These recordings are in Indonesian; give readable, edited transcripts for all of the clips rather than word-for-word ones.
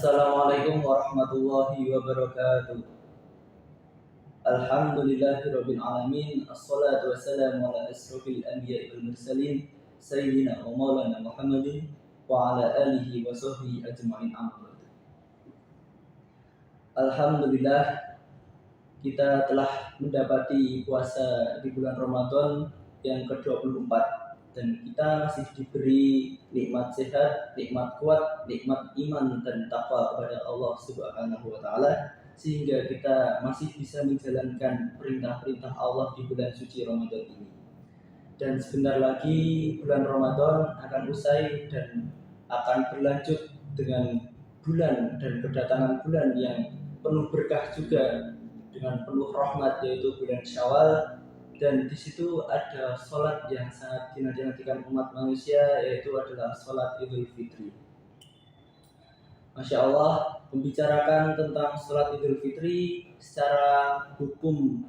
Assalamualaikum warahmatullahi wabarakatuh. Alhamdulillahirabbil alamin. Assalatu wassalamu ala asrofil anbiya'i wal mursalin sayyidina wa maulana Muhammadin wa ala alihi wa sahbihi ajma'in amma ba'du. Alhamdulillah, kita telah mendapati puasa di bulan Ramadan yang ke-24 dan kita masih diberi nikmat sehat, nikmat kuat, nikmat iman dan takwa kepada Allah Subhanahu wa taala sehingga kita masih bisa menjalankan perintah-perintah Allah di bulan suci Ramadan ini. Dan sebentar lagi bulan Ramadan akan usai dan akan berlanjut dengan bulan dan kedatangan bulan yang penuh berkah juga dengan penuh rahmat, yaitu bulan Syawal. Dan di situ ada sholat yang sangat dinanti-nantikan umat manusia, yaitu adalah sholat Idul Fitri. Masya Allah, membicarakan tentang sholat Idul Fitri secara hukum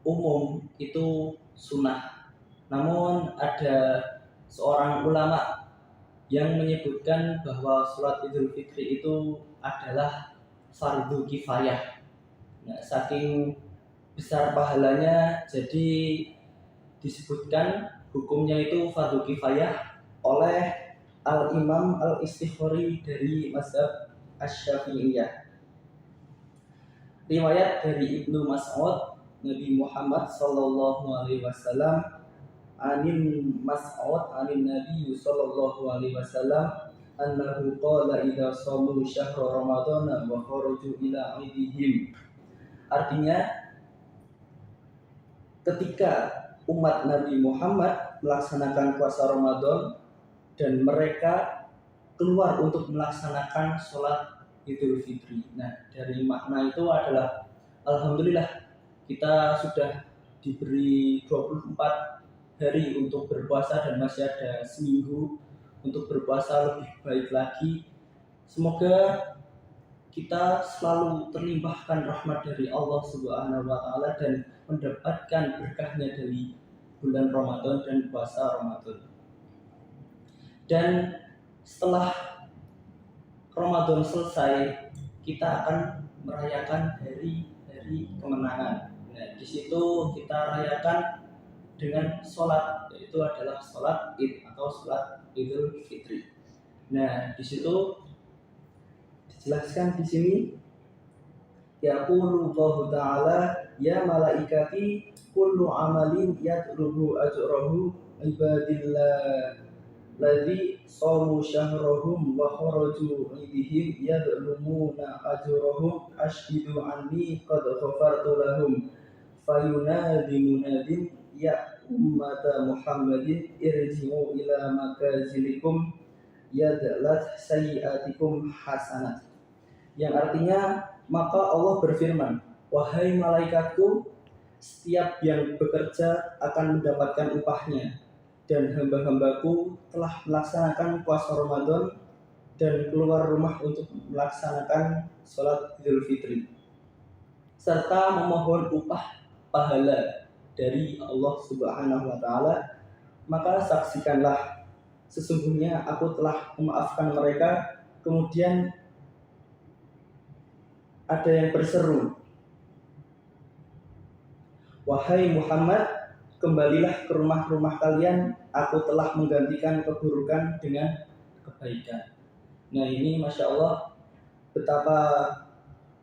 umum itu sunnah. Namun ada seorang ulama yang menyebutkan bahwa sholat Idul Fitri itu adalah fardu kifayah. Nah, saking besar pahalanya, jadi disebutkan hukumnya itu fardu kifayah oleh Al-Imam Al-Istikhori dari mazhab Asy-Syafi'iyah. Riwayat dari Ibnu Mas'ud, Nabi Muhammad sallallahu alaihi wasallam anin Mas'ud anin Nabi sallallahu alaihi wasallam annahu qala idza shamu syahra ramadhana wa kharaju ila idihim. Artinya, ketika umat Nabi Muhammad melaksanakan puasa Ramadan dan mereka keluar untuk melaksanakan sholat Idul Fitri. Nah, dari makna itu adalah alhamdulillah kita sudah diberi 24 hari untuk berpuasa dan masih ada seminggu untuk berpuasa lebih baik lagi. Semoga kita selalu terlimpahkan rahmat dari Allah Subhanahu wa taala dan mendapatkan berkahnya dari bulan Ramadan dan puasa Ramadan. Dan setelah Ramadan selesai, kita akan merayakan hari-hari kemenangan. Nah, di situ kita rayakan dengan sholat, yaitu adalah sholat Id atau sholat Idul Fitri. Nah, di situ dijelaskan di sini, yaqulu Allah Ta'ala ya malaikati kullu amalin yatlubu ajrahu ibadillah ladzi shamu syahrahum wa kharaju idihim yadlumuna ajrahum ashhidu anni qad ghafartu lahum fayunadi munadin ya ummata Muhammadin irji'u ila makazilikum yadlat sayyiatikum hasanat. Yang artinya, maka Allah berfirman, wahai malaikatku, setiap yang bekerja akan mendapatkan upahnya, dan hamba-hambaku telah melaksanakan puasa Ramadan dan keluar rumah untuk melaksanakan sholat Idul Fitri, serta memohon upah pahala dari Allah Subhanahu wa taala, maka saksikanlah sesungguhnya aku telah memaafkan mereka. Kemudian ada yang berseru, wahai Muhammad, kembalilah ke rumah-rumah kalian, aku telah menggantikan keburukan dengan kebaikan. Nah, ini Masya Allah, betapa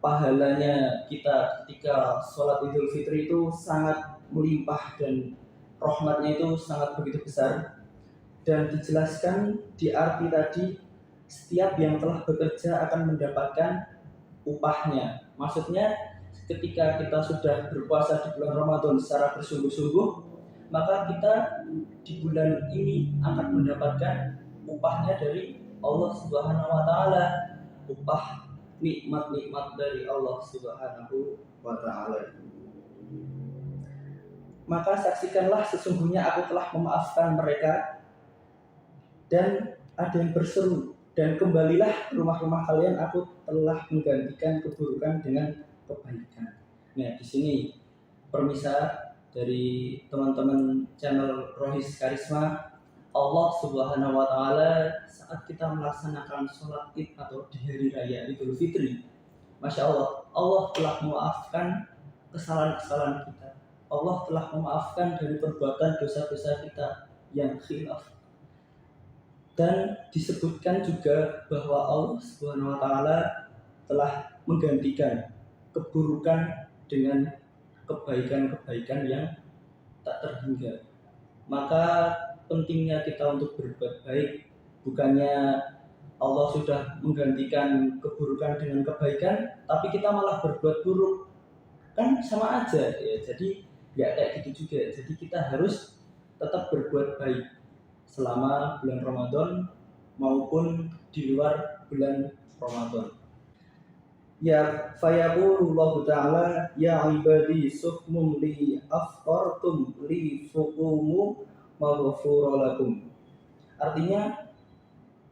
pahalanya kita ketika sholat Idul Fitri itu sangat melimpah dan rahmatnya itu sangat begitu besar. Dan dijelaskan di arti tadi, setiap yang telah bekerja akan mendapatkan upahnya. Maksudnya, ketika kita sudah berpuasa di bulan Ramadan secara bersungguh-sungguh, maka kita di bulan ini akan mendapatkan upahnya dari Allah Subhanahu wa taala, upah nikmat-nikmat dari Allah Subhanahu wa taala. Maka saksikanlah sesungguhnya aku telah memaafkan mereka. Dan ada yang berseru, dan kembalilah ke rumah-rumah kalian, aku telah menggantikan keburukan dengan kebaikan. Nah, di sini permisah dari teman-teman channel Rohis Karisma, Allah Subhanahu wa taala saat kita melaksanakan sholat Id atau di hari raya Idul Fitri, Masya Allah, Allah telah memaafkan kesalahan-kesalahan kita. Allah telah memaafkan dari perbuatan dosa-dosa kita yang khilaf. Dan disebutkan juga bahwa Allah Subhanahu wa taala telah menggantikan keburukan dengan kebaikan-kebaikan yang tak terhingga. Maka pentingnya kita untuk berbuat baik, bukannya Allah sudah menggantikan keburukan dengan kebaikan, tapi kita malah berbuat buruk, kan sama aja ya. Jadi nggak kayak gitu juga. Jadi kita harus tetap berbuat baik selama bulan Ramadan maupun di luar bulan Ramadan. Ya fayaqulullahu ta'ala ya ibadi sukmum li afqartum li fuqumu maghfuralakum. Artinya,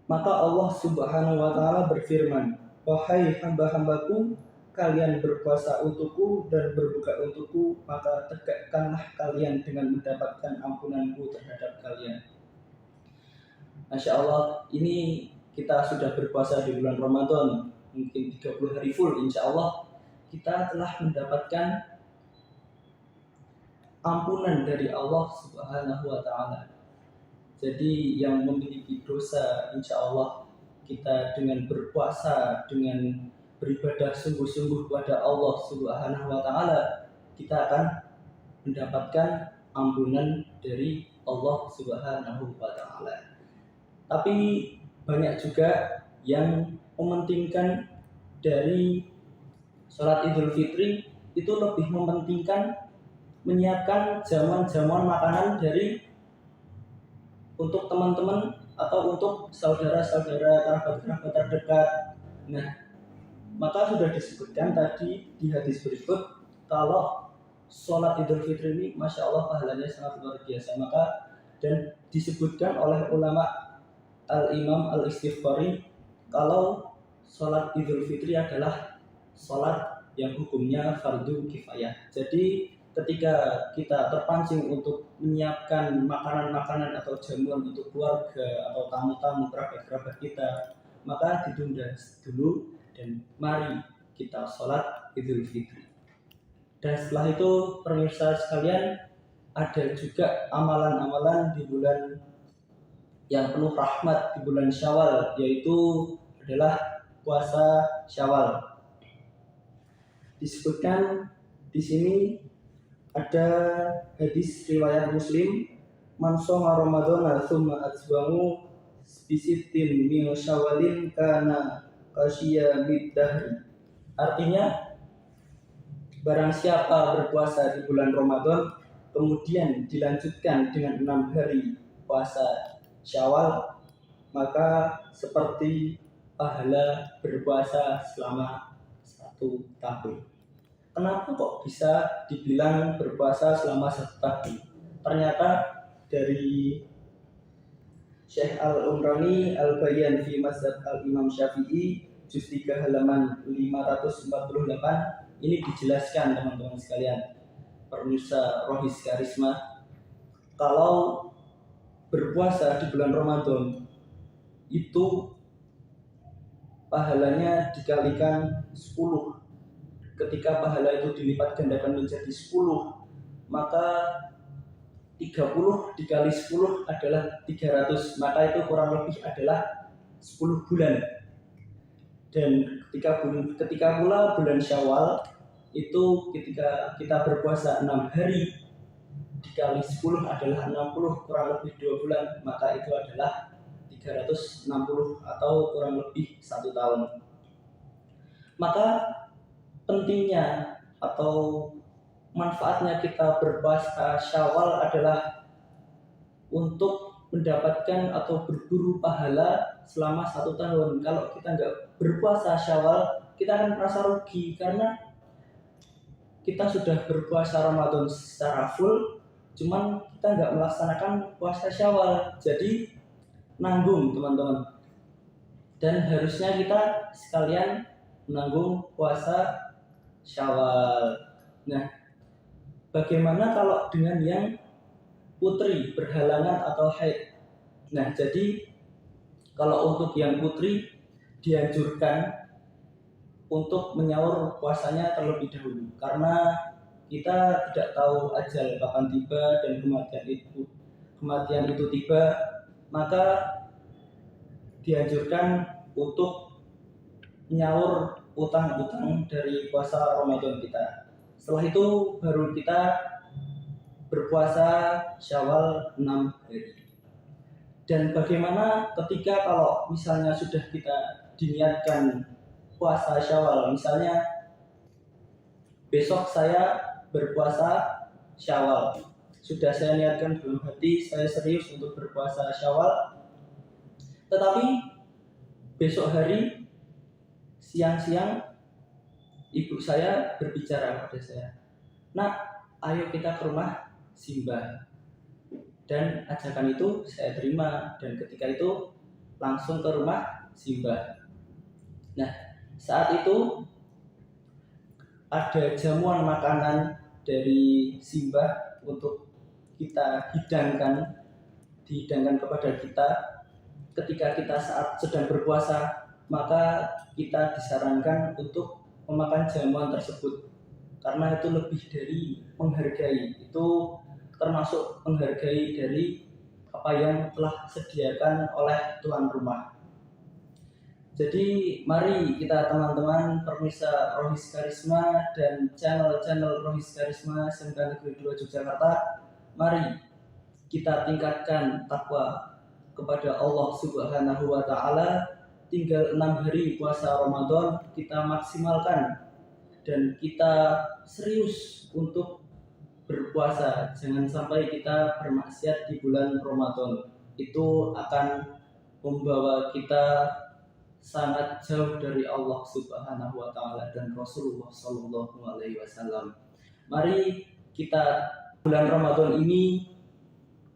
maka Allah Subhanahu wa taala berfirman, wahai hamba-hambaku, kalian berpuasa untukku dan berbuka untukku, maka tegakkanlah kalian dengan mendapatkan ampunanku terhadap kalian. Masya Allah, ini kita sudah berpuasa di bulan Ramadan, mungkin 30 hari full, insya Allah kita telah mendapatkan ampunan dari Allah Subhanahu wa taala. Jadi yang memiliki dosa, insya Allah kita dengan berpuasa, dengan beribadah sungguh-sungguh kepada Allah Subhanahu wa taala, kita akan mendapatkan ampunan dari Allah Subhanahu wa taala. Tapi banyak juga yang mementingkan dari sholat Idul Fitri itu lebih mementingkan menyiapkan jamuan-jamuan makanan dari untuk teman-teman atau untuk saudara-saudara, kerabat-kerabat terdekat. Nah, maka sudah disebutkan tadi di hadis berikut kalau sholat Idul Fitri ini Masya Allah pahalanya sangat luar biasa. Maka dan disebutkan oleh ulama Al-Imam Al-Istighfari kalau sholat Idul Fitri adalah sholat yang hukumnya fardu kifayah. Jadi ketika kita terpancing untuk menyiapkan makanan-makanan atau jamuan untuk keluarga atau tamu-tamu kerabat-kerabat kita, maka ditunda dulu dan mari kita sholat Idul Fitri. Dan setelah itu pemirsa sekalian, ada juga amalan-amalan di bulan yang penuh rahmat di bulan Syawal, yaitu adalah puasa Syawal. Disebutkan di sini ada hadis riwayat Muslim, man shoma Ramadhana tsumma atba'ahu bisittin min Syawalin kana qasyiyamid dahri. Artinya, barang siapa berpuasa di bulan Ramadan kemudian dilanjutkan dengan 6 hari puasa Syawal, maka seperti pahala berpuasa selama 1 tahun. Kenapa kok bisa dibilang berpuasa selama 1 tahun? Ternyata dari Syekh Al-Umrani Al-Bayan fi Mazhab Al-Imam Syafi'i juz 3 halaman 548 ini dijelaskan teman-teman sekalian, pemirsa Rohis Karisma, kalau berpuasa di bulan Ramadan itu pahalanya dikalikan 10. Ketika pahala itu dilipat gandakan menjadi 10, maka 30 dikali 10 adalah 300, maka itu kurang lebih adalah 10 bulan. Dan ketika pula bulan Syawal itu ketika kita berpuasa 6 hari dikali 10 adalah 60, kurang lebih 2 bulan, maka itu adalah 360 atau kurang lebih 1 tahun. Maka pentingnya atau manfaatnya kita berpuasa Syawal adalah untuk mendapatkan atau berburu pahala selama 1 tahun. Kalau kita nggak berpuasa Syawal, kita akan merasa rugi karena kita sudah berpuasa Ramadan secara full, cuman kita nggak melaksanakan puasa Syawal, jadi nanggung teman-teman. Dan harusnya kita sekalian menanggung puasa Syawal. Nah, bagaimana kalau dengan yang putri berhalangan atau haid? Nah, jadi kalau untuk yang putri dianjurkan untuk menyaur puasanya terlebih dahulu, karena kita tidak tahu ajal kapan tiba dan kematian itu tiba, maka dianjurkan untuk menyaur utang-utang dari puasa Ramadan kita. Setelah itu baru kita berpuasa Syawal 6 hari. Dan bagaimana ketika kalau misalnya sudah kita diniatkan puasa Syawal, misalnya besok saya berpuasa Syawal, sudah saya niatkan dalam hati saya serius untuk berpuasa Syawal, tetapi besok hari siang-siang ibu saya berbicara pada saya, "Nak, ayo kita ke rumah Simbah." Dan ajakan itu saya terima, dan ketika itu langsung ke rumah Simbah. Nah, saat itu ada jamuan makanan dari Simbah untuk kita dihidangkan kepada kita ketika kita saat sedang berpuasa. Maka kita disarankan untuk memakan jamuan tersebut, karena itu lebih dari menghargai, itu termasuk menghargai dari apa yang telah disediakan oleh tuan rumah. Jadi mari kita teman-teman pemirsa Rohis Karisma dan channel-channel Rohis Karisma SMK Negeri 2 Yogyakarta, mari kita tingkatkan takwa kepada Allah Subhanahu wa Ta'ala. Tinggal 6 hari puasa Ramadan, kita maksimalkan dan kita serius untuk berpuasa. Jangan sampai kita bermaksiat di bulan Ramadan. Itu akan membawa kita sangat jauh dari Allah Subhanahu wa Ta'ala dan Rasulullah Sallallahu Alaihi Wasallam. Mari kita bulan Ramadan ini,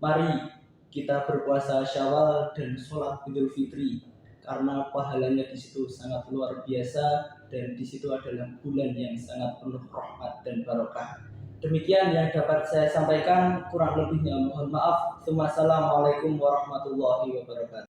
mari kita berpuasa Syawal dan sholat Idul Fitri, karena pahalanya di situ sangat luar biasa dan di situ adalah bulan yang sangat penuh rahmat dan barokah. Demikian yang dapat saya sampaikan, kurang lebihnya mohon maaf. Wassalamualaikum warahmatullahi wabarakatuh.